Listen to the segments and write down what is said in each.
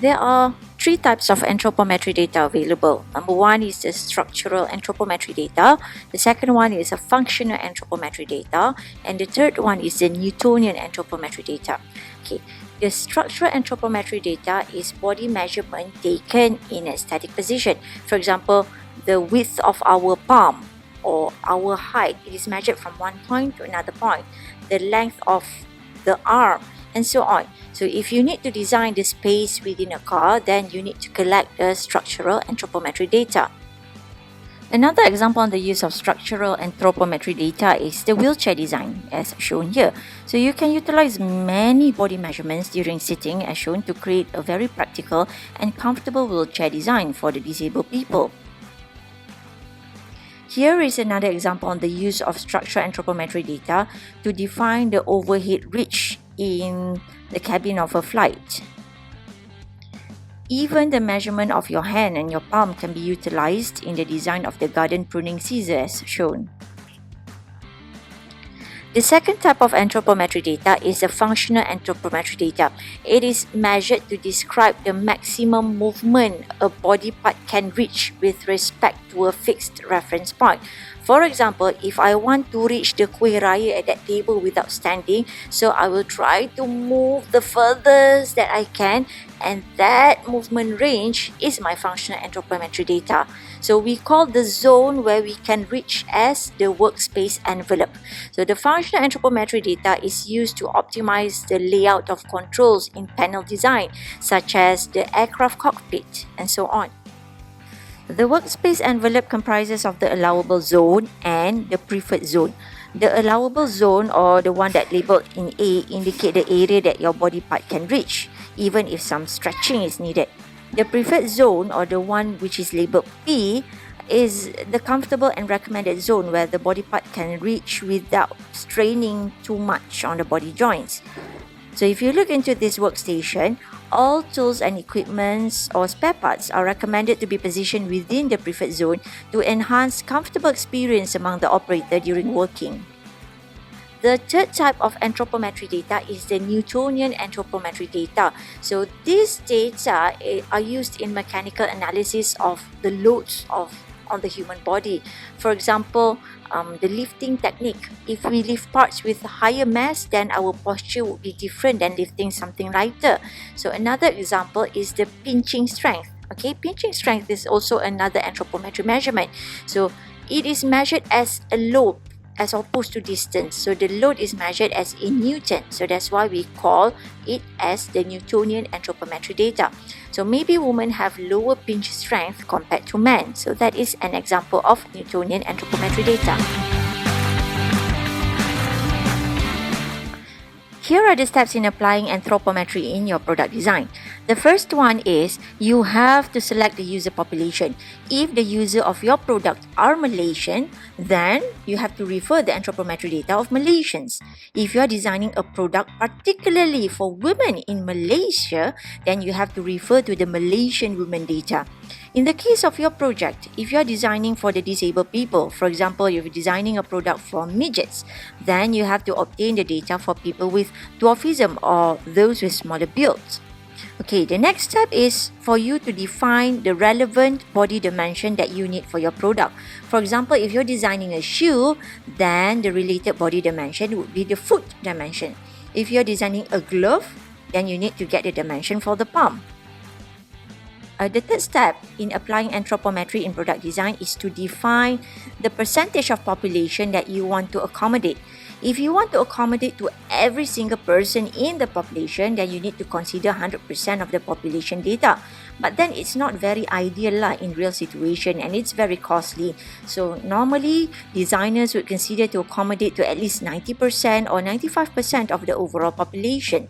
There are three types of anthropometry data available. Number one is the structural anthropometry data. The second one is a functional anthropometry data. And the third one is the Newtonian anthropometry data. Okay, the structural anthropometry data is body measurement taken in a static position. For example, the width of our palm or our height, it is measured from one point to another point. The length of the arm, and so on. So if you need to design the space within a car, then you need to collect the structural anthropometry data. Another example on the use of structural anthropometry data is the wheelchair design, as shown here. So you can utilize many body measurements during sitting, as shown, to create a very practical and comfortable wheelchair design for the disabled people. Here is another example on the use of structural anthropometry data to define the overhead reach in the cabin of a flight. Even the measurement of your hand and your palm can be utilized in the design of the garden pruning scissor, as shown. The second type of anthropometry data is the functional anthropometry data. It is measured to describe the maximum movement a body part can reach with respect to a fixed reference point. For example, if I want to reach the kuih raya at that table without standing, so I will try to move the furthest that I can, and that movement range is my functional anthropometry data. So we call the zone where we can reach as the workspace envelope. So the functional anthropometry data is used to optimize the layout of controls in panel design, such as the aircraft cockpit and so on. The workspace envelope comprises of the allowable zone and the preferred zone. The allowable zone, or the one that labeled in A, indicate the area that your body part can reach, even if some stretching is needed. The preferred zone, or the one which is labeled P, is the comfortable and recommended zone where the body part can reach without straining too much on the body joints. So if you look into this workstation, all tools and equipments or spare parts are recommended to be positioned within the preferred zone to enhance comfortable experience among the operator during working. The third type of anthropometry data is the Newtonian anthropometry data. So these data are used in mechanical analysis of the loads on the human body. For example, the lifting technique. If we lift parts with higher mass, then our posture would be different than lifting something lighter. So another example is the pinching strength. Okay, pinching strength is also another anthropometry measurement. So it is measured as a load as opposed to distance. So the load is measured as in Newton. So that's why we call it as the Newtonian anthropometry data. So maybe women have lower pinch strength compared to men. So that is an example of Newtonian anthropometry data. Here are the steps in applying anthropometry in your product design. The first one is you have to select the user population. If the user of your product are Malaysian, then you have to refer the anthropometry data of Malaysians. If you are designing a product particularly for women in Malaysia, then you have to refer to the Malaysian women data. In the case of your project, if you are designing for the disabled people, for example, if you're designing a product for midgets, then you have to obtain the data for people with dwarfism or those with smaller builds. Okay, the next step is for you to define the relevant body dimension that you need for your product. For example, if you're designing a shoe, then the related body dimension would be the foot dimension. If you're designing a glove, then you need to get the dimension for the palm. The third step in applying anthropometry in product design is to define the percentage of population that you want to accommodate. If you want to accommodate to every single person in the population, then you need to consider 100% of the population data. But then it's not very ideal in real situation, and it's very costly. So normally, designers would consider to accommodate to at least 90% or 95% of the overall population.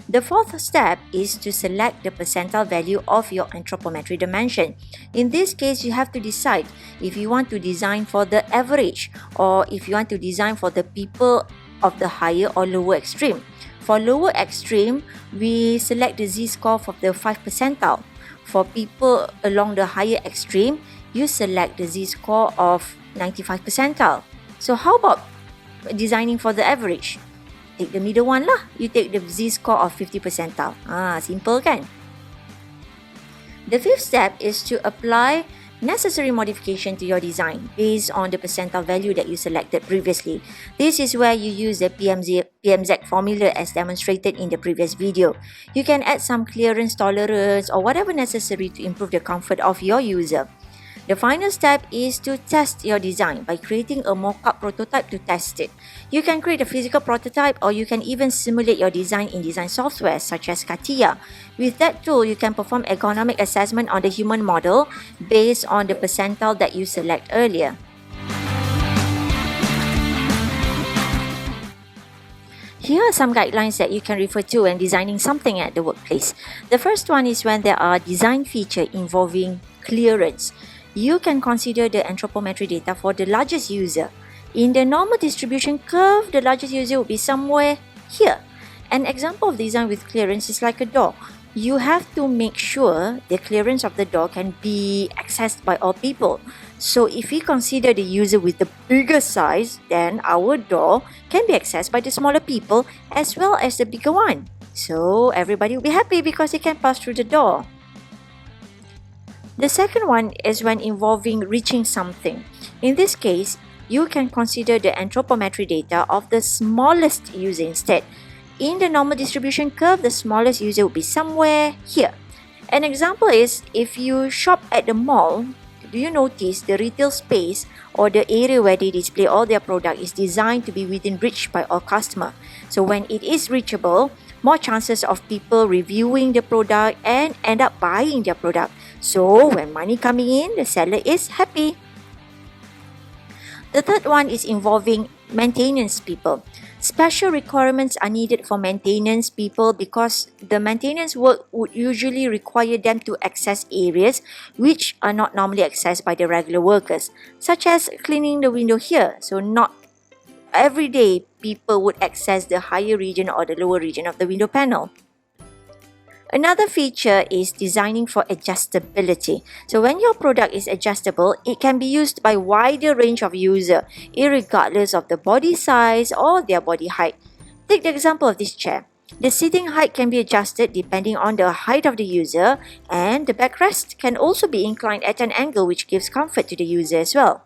The fourth step is to select the percentile value of your anthropometry dimension. In this case, you have to decide if you want to design for the average or if you want to design for the people of the higher or lower extreme. For lower extreme, we select the z-score for the 5 percentile. For people along the higher extreme, you select the z-score of 95 percentile. So how about designing for the average? Take the middle one lah. You take the z-score of 50 percentile. Simple kan? The fifth step is to apply necessary modification to your design based on the percentile value that you selected previously. This is where you use the PMZ formula as demonstrated in the previous video. You can add some clearance tolerance or whatever necessary to improve the comfort of your user. The final step is to test your design by creating a mock-up prototype to test it. You can create a physical prototype or you can even simulate your design in design software such as CATIA. With that tool, you can perform ergonomic assessment on the human model based on the percentile that you select earlier. Here are some guidelines that you can refer to when designing something at the workplace. The first one is when there are design features involving clearance. You can consider the anthropometry data for the largest user. In the normal distribution curve, the largest user would be somewhere here. An example of design with clearance is like a door. You have to make sure the clearance of the door can be accessed by all people. So if we consider the user with the bigger size, then our door can be accessed by the smaller people as well as the bigger one. So everybody will be happy because they can pass through the door. The second one is when involving reaching something. In this case, you can consider the anthropometry data of the smallest user instead. In the normal distribution curve, the smallest user will be somewhere here. An example is if you shop at the mall, do you notice the retail space or the area where they display all their product is designed to be within reach by all customers. So when it is reachable, more chances of people reviewing the product and end up buying their product. So when money coming in, the seller is happy. The third one is involving maintenance people. Special requirements are needed for maintenance people because the maintenance work would usually require them to access areas which are not normally accessed by the regular workers, such as cleaning the window here. So not every day people would access the higher region or the lower region of the window panel. Another feature is designing for adjustability. So when your product is adjustable, it can be used by a wider range of users, irregardless of the body size or their body height. Take the example of this chair. The seating height can be adjusted depending on the height of the user, and the backrest can also be inclined at an angle which gives comfort to the user as well.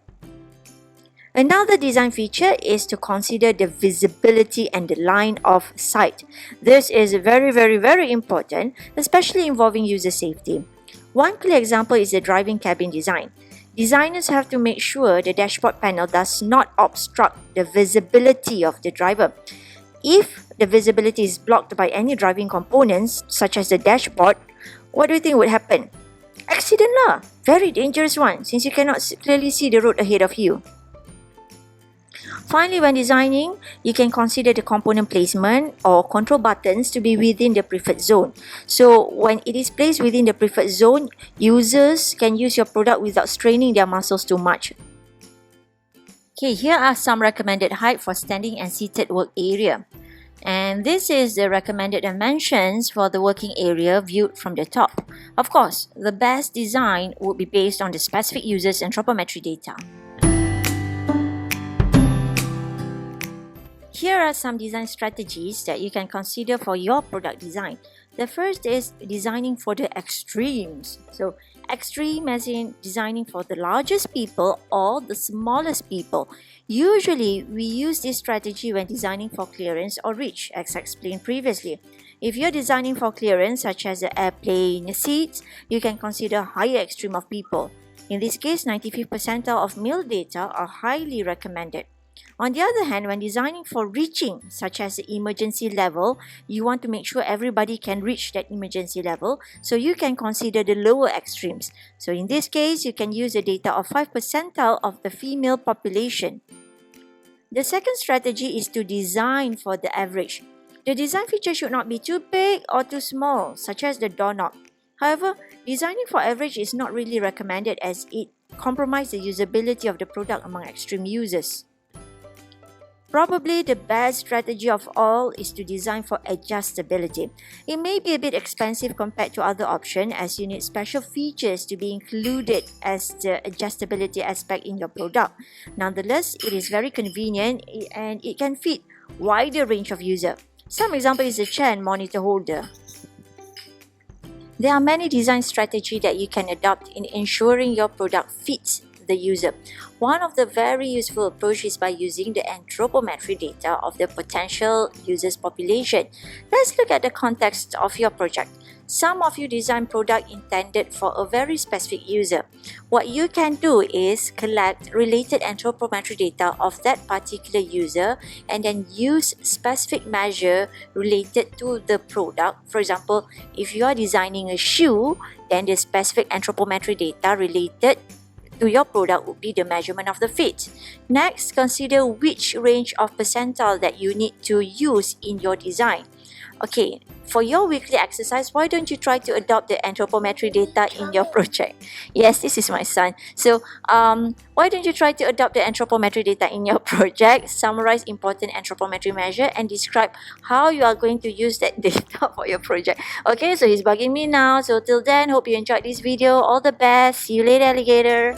Another design feature is to consider the visibility and the line of sight. This is very important, especially involving user safety. One clear example is the driving cabin design. Designers have to make sure the dashboard panel does not obstruct the visibility of the driver. If the visibility is blocked by any driving components, such as the dashboard, what do you think would happen? Accident lah! Very dangerous one, since you cannot clearly see the road ahead of you. Finally, when designing, you can consider the component placement or control buttons to be within the preferred zone. So when it is placed within the preferred zone, users can use your product without straining their muscles too much. Okay, here are some recommended height for standing and seated work area. And this is the recommended dimensions for the working area viewed from the top. Of course, the best design would be based on the specific user's anthropometry data. Here are some design strategies that you can consider for your product design. The first is designing for the extremes. So extreme as in designing for the largest people or the smallest people. Usually, we use this strategy when designing for clearance or reach, as explained previously. If you're designing for clearance, such as the airplane seats, you can consider higher extreme of people. In this case, 95th percentile of male data are highly recommended. On the other hand, when designing for reaching, such as the emergency level, you want to make sure everybody can reach that emergency level, so you can consider the lower extremes. So in this case, you can use the data of 5th percentile of the female population. The second strategy is to design for the average. The design feature should not be too big or too small, such as the doorknob. However, designing for average is not really recommended as it compromises the usability of the product among extreme users. Probably the best strategy of all is to design for adjustability. It may be a bit expensive compared to other options as you need special features to be included as the adjustability aspect in your product. Nonetheless, it is very convenient and it can fit wider range of users. Some example is the chair and monitor holder. There are many design strategies that you can adopt in ensuring your product fits the user. One of the very useful approaches is by using the anthropometry data of the potential users population. Let's look at the context of your project. Some of you design product intended for a very specific user. What you can do is collect related anthropometry data of that particular user and then use specific measure related to the product. For example, if you are designing a shoe, then the specific anthropometry data related to your product would be the measurement of the fit. Next, consider which range of percentile that you need to use in your design. Okay, for your weekly exercise, why don't you try to adopt the anthropometry data in your project? Yes, this is my son. So, why don't you try to adopt the anthropometry data in your project? Summarize important anthropometry measure and describe how you are going to use that data for your project. Okay, so he's bugging me now. So till then, hope you enjoyed this video. All the best. See you later, alligator.